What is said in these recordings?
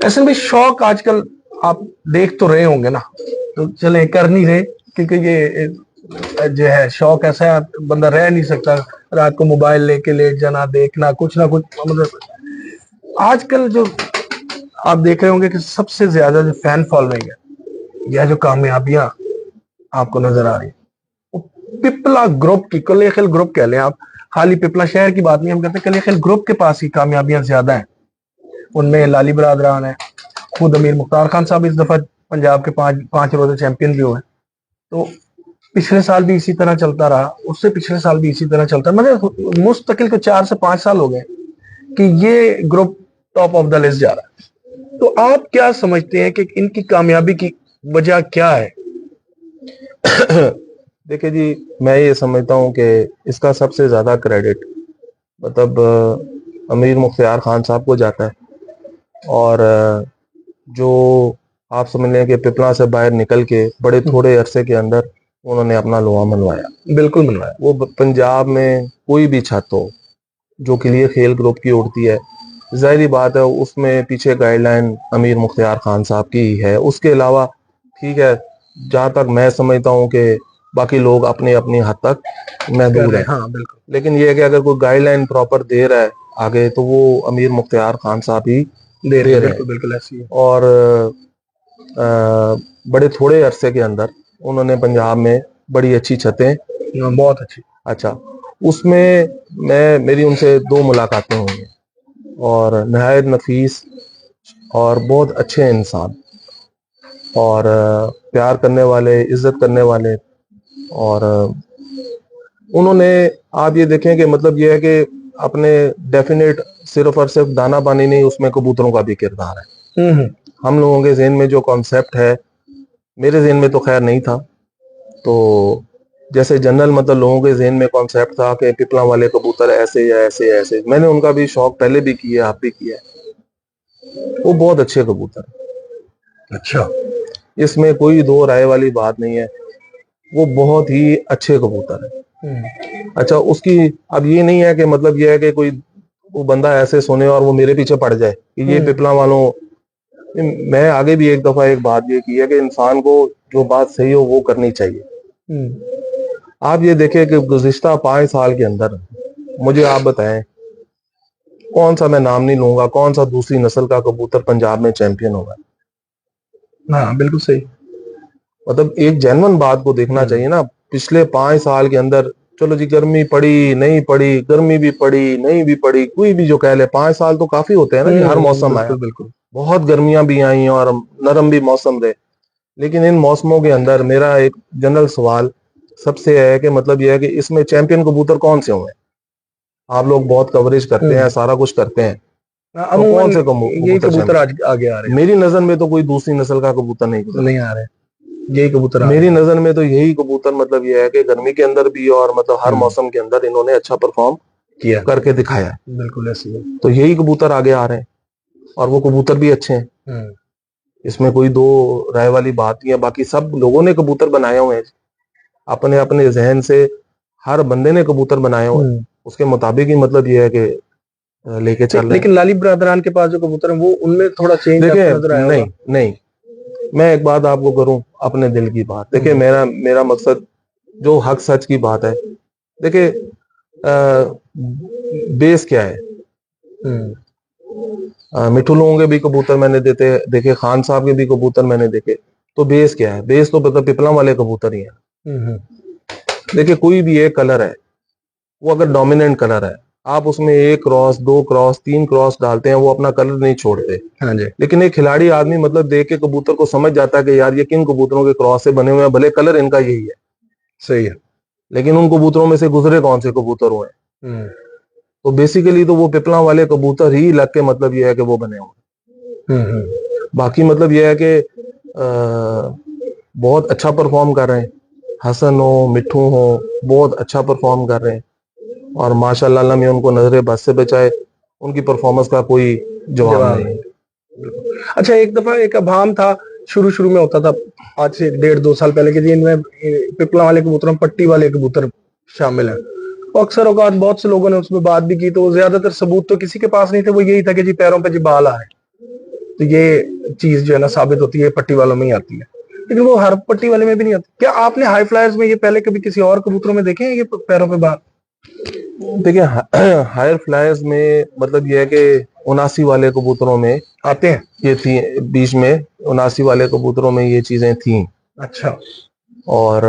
ऐसे भी शौक आजकल आप देख तो रहे होंगे ना, तो चले कर नहीं रहे क्योंकि ये जो है शौक ऐसा है, बंदा रह नहीं सकता। रात को मोबाइल लेके लेट जाना, देखना कुछ ना कुछ, मतलब आजकल जो आप देख रहे होंगे कि सबसे ज्यादा जो फैन फॉलोइंग है या जो कामयाबियां आपको नजर आ रही है, वो पिपला ग्रुप की, कलेखिल ग्रुप कह लें आप। खाली पिपला शहर की बात नहीं हम करते, कलेखिल ग्रुप के पास ही कामयाबियां ज्यादा हैं। उनमें लाली बरादरान है, खुद अमीर मुख्तार खान साहब इस दफा पंजाब के पांच पांच रोजे चैंपियन भी हुए। तो पिछले साल भी इसी तरह चलता रहा, उससे पिछले साल भी इसी तरह चलता, मतलब मुस्तकिल को 4 से 5 साल हो गए कि ये group top of the list जा रहा है। तो आप क्या समझते हैं कि इनकी कामयाबी की वजह क्या है? देखिए जी, मैं ये समझता हूँ कि इसका सबसे ज़्यादा क्रेडिट मतलब अमीर मुख्तार खान साहब को जाता है। और जो आप समझ लें कि पिपला से बाहर निकल के बड़े थोड़े अरसे के अंदर उन्होंने अपना लोहा मनवाया। बिल्कुल मनवाया। वो पंजाब में कोई भी छत हो जो के लिए खेल ग्रुप की उड़ती है, जाहिर बात है उसमें पीछे गाइडलाइन अमीर मुख्तार खान साहब की ही है। उसके अलावा ठीक है, जहाँ तक मैं समझता हूँ कि बाकी लोग अपनी अपनी हद तक महदूद हैं। हाँ बिल्कुल। लेकिन ये है कि अगर कोई गाइडलाइन प्रॉपर दे रहा है आगे, तो वो अमीर मुख्तार खान साहब ही दे रहे दे हैं, रहे हैं। बिल्कुल बिल्कुल ऐसी है। और बड़े थोड़े अरसे के अंदर उन्होंने पंजाब में बड़ी अच्छी छतें, बहुत अच्छी। अच्छा, उसमें मेरी उनसे 2 मुलाकातें हुई हैं और नहायत नफीस और बहुत अच्छे इंसान और प्यार करने वाले, इज्जत करने वाले। और उन्होंने, आप ये देखें कि मतलब ये है कि अपने डेफिनेट सिर्फ और सिर्फ दाना पानी नहीं, उसमें कबूतरों का भी किरदार है। हम लोगों के जहन में जो कॉन्सेप्ट है, मेरे जहन में तो खैर नहीं था, तो जैसे जनरल मतलब लोगों के जहन में कॉन्सेप्ट था कि पिपला वाले कबूतर ऐसे या ऐसे ऐसे। मैंने उनका भी शौक पहले भी किया, आप भी किया है। वो बहुत अच्छे कबूतर। अच्छा। इसमें कोई दो राय वाली बात नहीं है, वो बहुत ही अच्छे कबूतर है। अच्छा, उसकी अब ये नहीं है कि मतलब ये है कि कोई वो बंदा ऐसे सुने और वो मेरे पीछे पड़ जाए कि ये पिपला वालों। मैं आगे भी एक दफा एक बात ये की है कि इंसान को जो बात सही हो वो करनी चाहिए। आप ये देखें कि गुज़िश्ता 5 साल के अंदर मुझे आप बताएं, कौन सा, मैं नाम नहीं लूंगा, कौन सा दूसरी नस्ल का कबूतर पंजाब में चैंपियन होगा? हाँ बिल्कुल सही। मतलब एक जेन्युइन बात को देखना चाहिए ना। पिछले 5 साल के अंदर, चलो जी, गर्मी पड़ी नहीं पड़ी, गर्मी भी पड़ी नहीं भी पड़ी, कोई भी जो कह ले, 5 साल तो काफी होते हैं ना कि हर मौसम आया। बिल्कुल बिल्कुल। बहुत गर्मियां भी आई और नरम भी मौसम रहे। लेकिन इन मौसमों के अंदर मेरा एक जनरल सवाल सबसे है कि मतलब यह है कि इसमें चैंपियन कबूतर कौन से हुए? आप लोग बहुत कवरेज करते हैं, सारा कुछ करते हैं, तो कौन से यही कबूतर कबूतर आज चैंपियन? आगे आ रहे हैं। मेरी नजर में तो कोई दूसरी नस्ल का कबूतर नहीं आ रहे, यही कबूतर आ मेरी रहे हैं। नजर में तो यही कबूतर, मतलब यह है कि गर्मी के अंदर भी और मतलब हर मौसम के अंदर इन्होंने अच्छा परफॉर्म किया, करके दिखाया है। बिल्कुल ऐसी है। तो यही कबूतर आगे आ रहे हैं और वो कबूतर भी अच्छे हैं। इसमें कोई दो राय वाली बात नहीं है। बाकी सब लोगों ने कबूतर बनाए हुए हैं अपने अपने जहन से, हर बंदे ने कबूतर बनाए हुए हैं उसके मुताबिक ही, मतलब ये है कि लेके चल रहे हैं। लेकिन लाली ब्रादरान के पास जो कबूतर है वो उनमें थोड़ा चेंज देखिए, नजर आया नहीं नहीं, मैं एक बात आपको करूं, अपने दिल की बात। देखिए, मेरा मकसद जो हक सच की बात है, देखिए बेस क्या है। मिठू लोगों के भी कबूतर मैंने देखे, खान साहब के भी कबूतर मैंने देखे। तो बेस क्या है? बेस तो मतलब पिपला वाले कबूतर ही है। देखिए, कोई भी एक कलर है, वो अगर डोमिनेंट कलर है, आप उसमें 1 क्रॉस 2 क्रॉस 3 क्रॉस डालते हैं, वो अपना कलर नहीं छोड़ते। हाँ जी। लेकिन एक खिलाड़ी आदमी मतलब देख के कबूतर को समझ जाता है कि यार ये किन कबूतरों के क्रॉस से बने हुए हैं, भले कलर इनका यही है। सही है। लेकिन उन कबूतरों में से गुजरे कौन से कबूतर हुए? तो बेसिकली तो वो पिपला वाले कबूतर ही लग के मतलब ये है कि वो बने हुए। बाकी मतलब ये है कि बहुत अच्छा परफॉर्म कर रहे हैं। हसन हो, मिठू हो, बहुत अच्छा परफॉर्म कर रहे हैं और माशाल्लाह अल्लाह में उनको नजरे बद से बचाए। उनकी परफॉर्मेंस का कोई जवाब नहीं। अच्छा, एक दफा एक अभाम था, शुरू शुरू में होता था, आज से 1.5-2 साल पहले के, इनमें पिपला वाले कबूतर में पट्टी वाले कबूतर शामिल है। तो अक्सर औकात बहुत से लोगों ने उसमें बात भी की, तो ज्यादातर सबूत तो किसी के पास नहीं थे, वो यही था कि जी पैरों पे जी बाल आए। तो ये चीज जो है ना साबित होती है पट्टी वालों में ही आती है, लेकिन वो हर पट्टी वाले में भी नहीं आती। क्या आपने हाई फ्लायर्स में ये पहले कभी किसी और कबूतरों में देखे हैं ये पैरों पे बाल? देखिए हायर फ्लायर्स में मतलब ये है कि 79 वाले कबूतरों में आते हैं? ये थी, बीच में 79 वाले कबूतरों में ये चीजें थी। अच्छा। और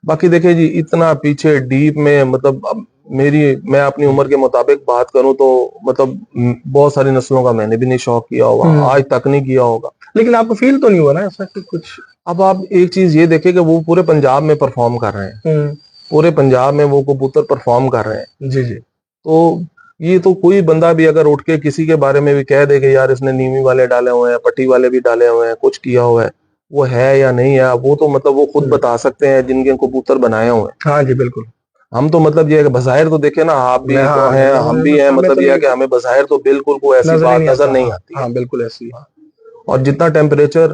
बाकी देखिए जी, इतना पीछे डीप में मतलब अब मैं अपनी उम्र के मुताबिक बात करूं तो मतलब बहुत सारी नस्लों का मैंने भी नहीं शौक किया होगा, आज तक नहीं किया होगा। लेकिन आपको फील तो नहीं हुआ ना ऐसा कि कुछ? अब आप एक चीज ये देखें कि वो पूरे पंजाब में परफॉर्म कर रहे हैं, पूरे पंजाब में वो कबूतर परफॉर्म कर रहे हैं। जी जी। तो ये तो कोई बंदा भी अगर उठ के किसी के बारे में भी कह दे कि यार इसने नीवी वाले डाले हुए हैं, पट्टी वाले भी डाले हुए हैं, कुछ किया हुआ है, वो है या नहीं है, वो तो मतलब वो खुद बता सकते हैं जिनके कबूतर बनाए हुए हैं। हाँ जी बिल्कुल। हम तो मतलब ये है कि बज़ाहिर तो देखे ना, आप भी तो हैं, हम भी हैं, मतलब ये है कि हमें बज़ाहिर तो बिल्कुल कोई ऐसी बात नजर नहीं आती। हाँ बिल्कुल ऐसी है। और जितना टेम्परेचर,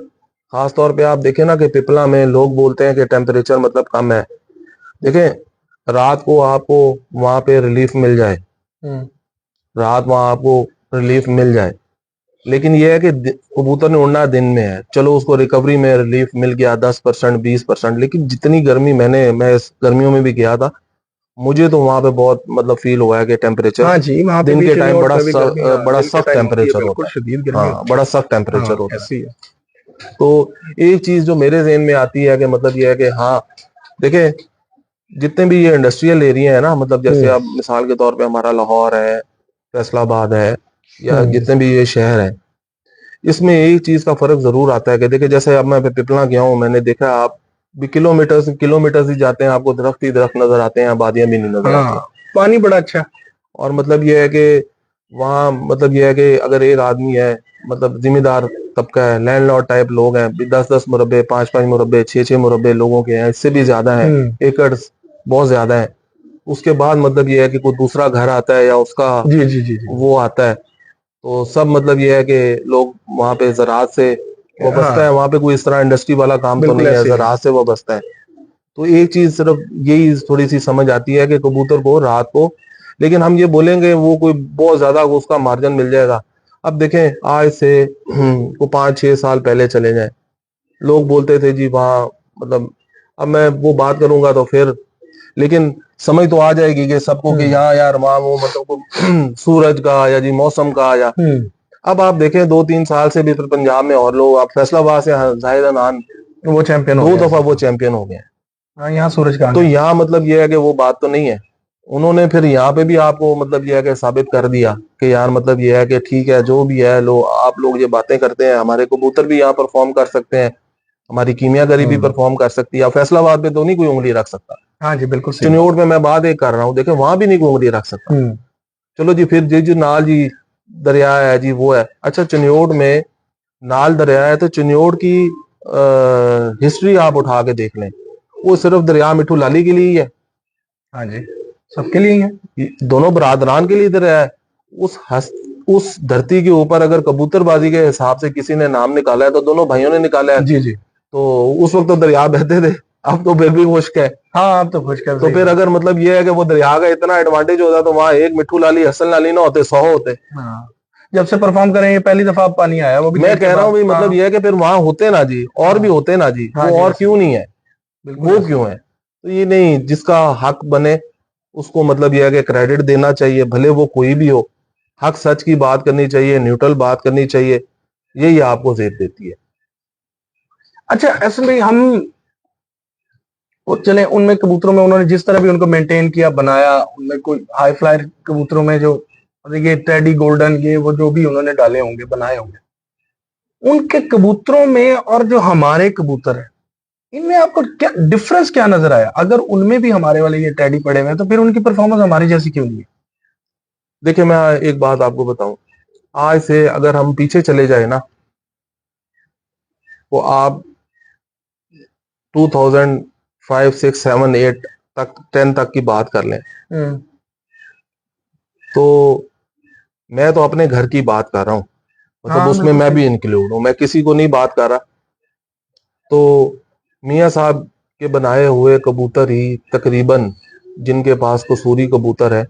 खास तौर पे आप देखें ना कि पिपला में लोग बोलते हैं कि टेम्परेचर मतलब कम है, देखें रात को आपको वहां पे रिलीफ मिल जाए, रात वहां आपको रिलीफ मिल जाए, लेकिन ये है कि कबूतर ने उड़ना दिन में है, चलो उसको रिकवरी में रिलीफ मिल गया 10% 20%, लेकिन जितनी गर्मी मैं इस गर्मियों में भी गया था, मुझे तो वहां पे बहुत मतलब फील हुआ है कि टेम्परेचर, हाँ जी, वहाँ पे दिन के टाइम बड़ा दिन के सख्त टाइम टेम्परेचर बिल्कुल होता शदीद है। गर्मी हाँ, होती बड़ा सख्त है। टेम्परेचर हाँ होता ऐसी है। है। तो एक चीज जो मेरे जहन में आती है कि मतलब ये है कि हाँ देखे, जितने भी ये इंडस्ट्रियल एरिया है ना, मतलब जैसे अब मिसाल के तौर पे हमारा लाहौर है, फैसलाबाद है, या जितने भी ये शहर है, इसमें एक चीज का फर्क जरूर आता है कि देखिए जैसे अब मैं पिपला गया हूँ, मैंने देखा आप भी किलोमीटर ही जाते हैं, आपको दरख्त ही दरख्त नजर आते हैं, आबादियां भी नहीं नजर आती। पानी बड़ा अच्छा। और मतलब ये है कि वहाँ मतलब ये है कि अगर एक आदमी है, मतलब जिम्मेदार तबका है, लैंडलॉर्ड टाइप लोग हैं, 10-10 मुरब्बे, 5-5 मुरब्बे, 6-6 मुरब्बे लोगों के हैं, इससे भी ज्यादा है, एकड़ बहुत ज्यादा है। उसके बाद मतलब ये है कि कोई दूसरा घर आता है या उसका जी जी जी। वो आता है, तो सब मतलब ये है कि लोग वहां पे ज़राअत से वो बसता है, वहां पे कोई इस तरह इंडस्ट्री वाला काम तो नहीं है, ज़राअत से वो बसता है। तो एक चीज सिर्फ यही थोड़ी सी समझ आती है कि कबूतर को रात को, लेकिन हम ये बोलेंगे वो कोई बहुत ज्यादा उसका मार्जिन मिल जाएगा। अब देखें आज से को 5-6 साल पहले चले जाए, लोग बोलते थे जी वहाँ मतलब, अब मैं वो बात करूंगा तो फिर, लेकिन समझ तो आ जाएगी कि सबको कि यहाँ यार वहाँ वो मतलब सूरज का या जी मौसम का या, अब आप देखें 2-3 साल से भी फिर पंजाब में और लोग, आप फैसलाबाद से जाहिद अनान वो चैंपियन 2 दफा वो चैंपियन हो गए। हाँ यहाँ सूरज का तो यहाँ मतलब ये है कि वो बात तो नहीं है, उन्होंने फिर यहाँ पे भी आपको मतलब ये है कि साबित कर दिया कि यार मतलब ये है कि ठीक है जो भी है, लो आप लोग ये बातें करते हैं, हमारे कबूतर भी यहाँ परफॉर्म कर सकते हैं, हमारी कीमियागरी भी परफॉर्म कर सकती है। फैसलाबाद पे तो नहीं कोई उंगली रख सकता। हाँ जी बिल्कुल। चिन्योट में मैं बात एक कर रहा हूँ, देखे वहां भी नहीं कोई उंगली रख सकता। चलो जी, फिर जी नाल जी दरिया है जी वो है, अच्छा चिन्योट में नाल दरिया है, तो चिन्योट की हिस्ट्री आप उठा के देख लें, वो सिर्फ दरिया मिठू लाली के लिए ही है। हाँ जी, सबके लिए ही है, दोनों बरादरान के लिए दरिया है। उस धरती के ऊपर अगर कबूतरबाजी के हिसाब से किसी ने नाम निकाला है तो दोनों भाइयों ने निकाला है। जी जी। तो उस वक्त तो दरिया बहते थे, अब तो फिर भी खुश्क है। हाँ अब तो खुश्क है। तो फिर अगर मतलब ये है कि वो दरिया का इतना एडवांटेज होता तो वहां एक मिठू लाली हसन लाली ना होते, 100 होते। हाँ, जब से परफॉर्म करें ये पहली दफा पानी आया, वो भी मैं कह रहा हूँ भाई मतलब ये है कि फिर वहां होते ना जी, और भी होते ना जी, वो और क्यों नहीं है, वो क्यों है? तो ये नहीं, जिसका हक बने उसको मतलब यह है कि क्रेडिट देना चाहिए, भले वो कोई भी हो, हक सच की बात करनी चाहिए, न्यूट्रल बात करनी चाहिए, यही आपको जेब देती है। अच्छा ऐसे में हम वो चले उनमें कबूतरों में उन्होंने जिस तरह भी उनको मेंटेन किया बनाया, उनमें कोई हाई फ्लायर कबूतरों में जो ये टेडी गोल्डन ये वो जो भी उन्होंने डाले होंगे बनाए होंगे, उनके कबूतरों में और जो हमारे कबूतर है इनमें आपको क्या डिफरेंस क्या नजर आया? अगर उनमें भी हमारे वाले ये टेडी पड़े हुए हैं तो फिर उनकी परफॉर्मेंस हमारी जैसी क्यों नहीं है? देखिए मैं एक बात आपको बताऊं, आज से अगर हम पीछे चले जाए ना, तो आप 2005 6 7 8 तक 10 तक की बात कर लें, तो मैं तो अपने घर की बात कर रहा हूँ, मतलब उसमें मैं भी इंक्लूड हूँ, मैं किसी को नहीं बात कर रहा। तो मियाँ साहब के बनाए हुए कबूतर ही तकरीबन, जिनके पास कसूरी कबूतर है,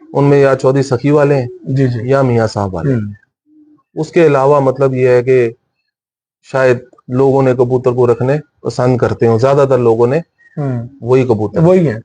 उनमें या चौधरी सखी वाले हैं जी जी या मियाँ साहब वाले। उसके अलावा मतलब ये है कि शायद लोगों ने कबूतर को रखने पसंद करते हो, ज्यादातर लोगों ने वही कबूतर वही है।